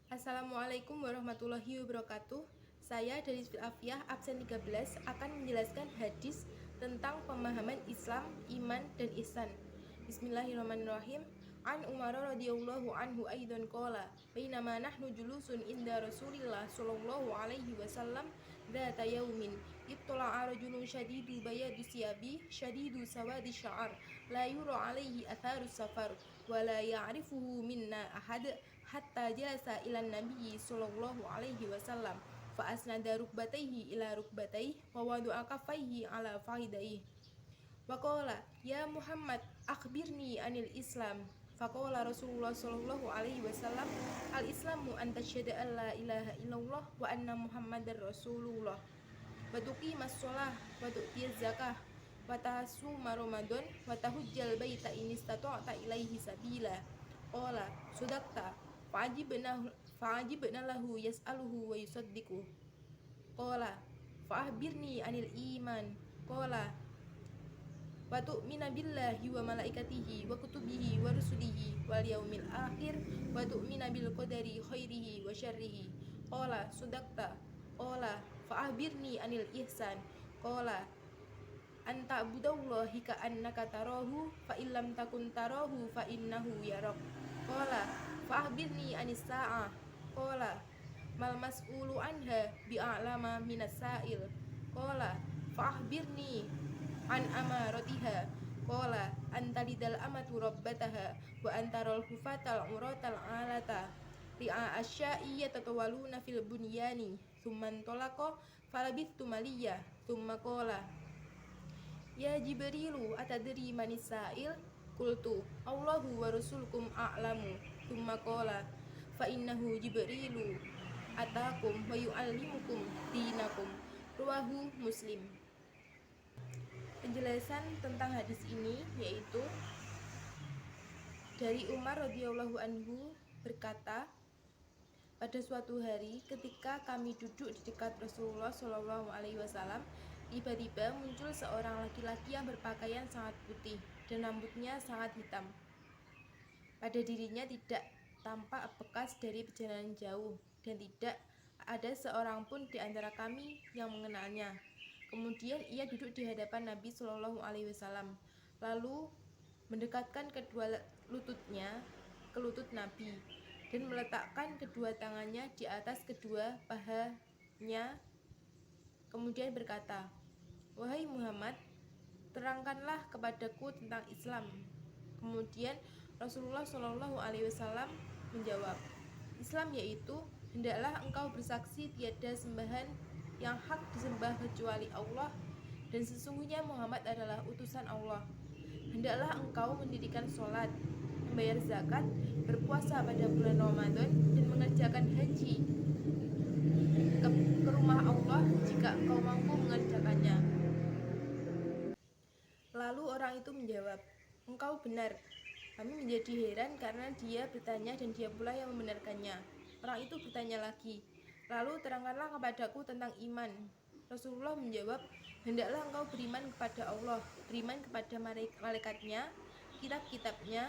Assalamualaikum warahmatullahi wabarakatuh. Saya dari Afiah absen 13 akan menjelaskan hadis tentang pemahaman Islam, iman, dan ihsan. Bismillahirrahmanirrahim. An Umar radhiyallahu anhu aidan qala bainama nahnu julusun inda Rasulillah sallallahu alaihi wasallam dzata yaumin ittala'a rajulun syadidu bayadi siyabi syadidu sawadi sya'ar la yura alaihi atharus safar wa la ya'rifuhu minna ahad hatta jalasa ila nabi sallallahu alaihi wasallam fa asnada rukbatayhi ila rukbatayhi wa wada'a kaffayhi ala fakhidayhi wa qala ya Muhammad akhbirni anil Islam. Faqala Rasulullah sallallahu alaihi wasallam al Islamu an tasyhadu an la ilaha illallah wa anna Muhammadar Rasulullah wa tuqimas shalah wa tu'tiyaz zakah wa tahsuma Ramadan wa tahujjal baita in istata'ta ilaihi sabila. Qala sudaqta fa'ajibna lahu yas'aluhu wa yusaddiqu. Qala fa'ahbirni anil iman. Qala wa tu'mina billahi wa malaikatihi wa kutubihi wa rusulihi wal yaumil akhir wa tu'mina bil qadari khairihi wa syarrihi. Qala sudaqta. Qala fa'ahbirni anil ihsan. Qala anta abudallahi ka annaka tarahu fa illam takun tarahu fa innahu yarak. Qala fa'ahbirni anis sa'ah. Qala mal mas'ulu anha bi'a'lama minas sa'il. Qala fa'ahbirni an amaratiha. Qala antalidal amatu rabbataha wa antaral hufatal uratal alata ri'a asya'i yatatawaluna fil bunyani thumma antalaqa falabithtu maliyah thumma qala ya Jibrilu atadri manis sa'il. Qultu Allahu wa rasulukum a'lamu. Thumma qala fa innahu Jibrilu atakum wa yu'allimukum dinakum. Ruwahu Muslim. Penjelasan tentang hadis ini yaitu dari Umar radhiyallahu anhu berkata, pada suatu hari ketika kami duduk di dekat Rasulullah Shallallahu alaihi wasallam, tiba-tiba muncul seorang laki-laki yang berpakaian sangat putih dan rambutnya sangat hitam. Pada dirinya tidak tampak bekas dari perjalanan jauh dan tidak ada seorang pun di antara kami yang mengenalnya. Kemudian ia duduk di hadapan Nabi Shallallahu alaihi wasallam, lalu mendekatkan kedua lututnya ke lutut Nabi dan meletakkan kedua tangannya di atas kedua pahanya. Kemudian berkata, wahai Muhammad, terangkanlah kepadaku tentang Islam. Kemudian Rasulullah Shallallahu alaihi wasallam menjawab, Islam yaitu hendaklah engkau bersaksi tiada sembahan yang hak disembah kecuali Allah dan sesungguhnya Muhammad adalah utusan Allah. Hendaklah engkau mendirikan sholat, membayar zakat, berpuasa pada bulan Ramadan dan mengerjakan haji ke rumah Allah jika engkau mampu mengerjakannya. Lalu orang itu menjawab, engkau benar. Kami menjadi heran karena dia bertanya dan dia pula yang membenarkannya. Orang itu bertanya lagi, lalu terangkanlah kepadaku tentang iman. Rasulullah menjawab, hendaklah engkau beriman kepada Allah, beriman kepada malaikatnya, kitab-kitabnya,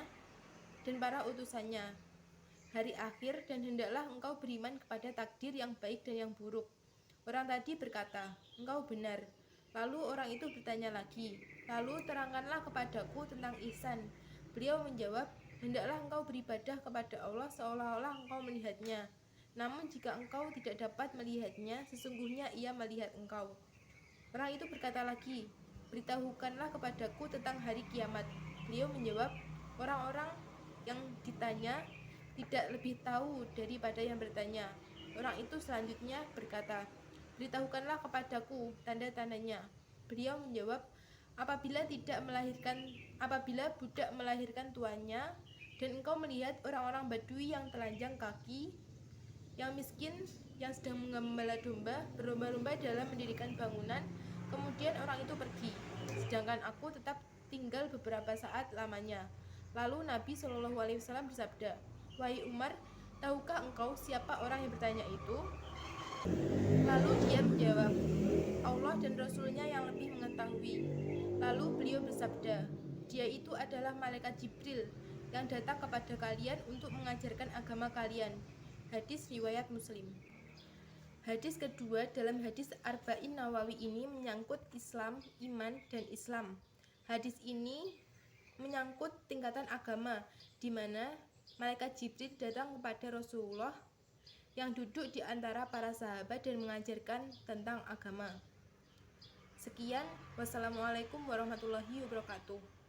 dan para utusannya, hari akhir, dan hendaklah engkau beriman kepada takdir yang baik dan yang buruk. Orang tadi berkata, engkau benar. Lalu orang itu bertanya lagi, lalu terangkanlah kepadaku tentang ihsan. Beliau menjawab, hendaklah engkau beribadah kepada Allah seolah-olah engkau melihatnya. Namun jika engkau tidak dapat melihatnya, sesungguhnya ia melihat engkau. Orang itu berkata lagi, beritahukanlah kepadaku tentang hari kiamat. Beliau menjawab, orang-orang yang ditanya tidak lebih tahu daripada yang bertanya. Orang itu selanjutnya berkata, beritahukanlah kepadaku tanda-tandanya. Beliau menjawab, apabila budak melahirkan tuannya dan engkau melihat orang-orang Badui yang telanjang kaki, yang miskin, yang sedang menggembala domba, berlomba-lomba dalam mendirikan bangunan, kemudian orang itu pergi, sedangkan aku tetap tinggal beberapa saat lamanya. Lalu Nabi Shallallahu alaihi wasallam bersabda, wahai Umar, tahukah engkau siapa orang yang bertanya itu? Lalu dia menjawab, Allah dan Rasulnya yang lebih mengetahui. Lalu beliau bersabda, dia itu adalah malaikat Jibril yang datang kepada kalian untuk mengajarkan agama kalian. Hadis riwayat Muslim. Hadis kedua dalam hadis Arba'in Nawawi ini menyangkut Islam, iman, dan Islam. Hadis ini menyangkut tingkatan agama, di mana malaikat Jibril datang kepada Rasulullah yang duduk di antara para sahabat dan mengajarkan tentang agama. Sekian, wassalamualaikum warahmatullahi wabarakatuh.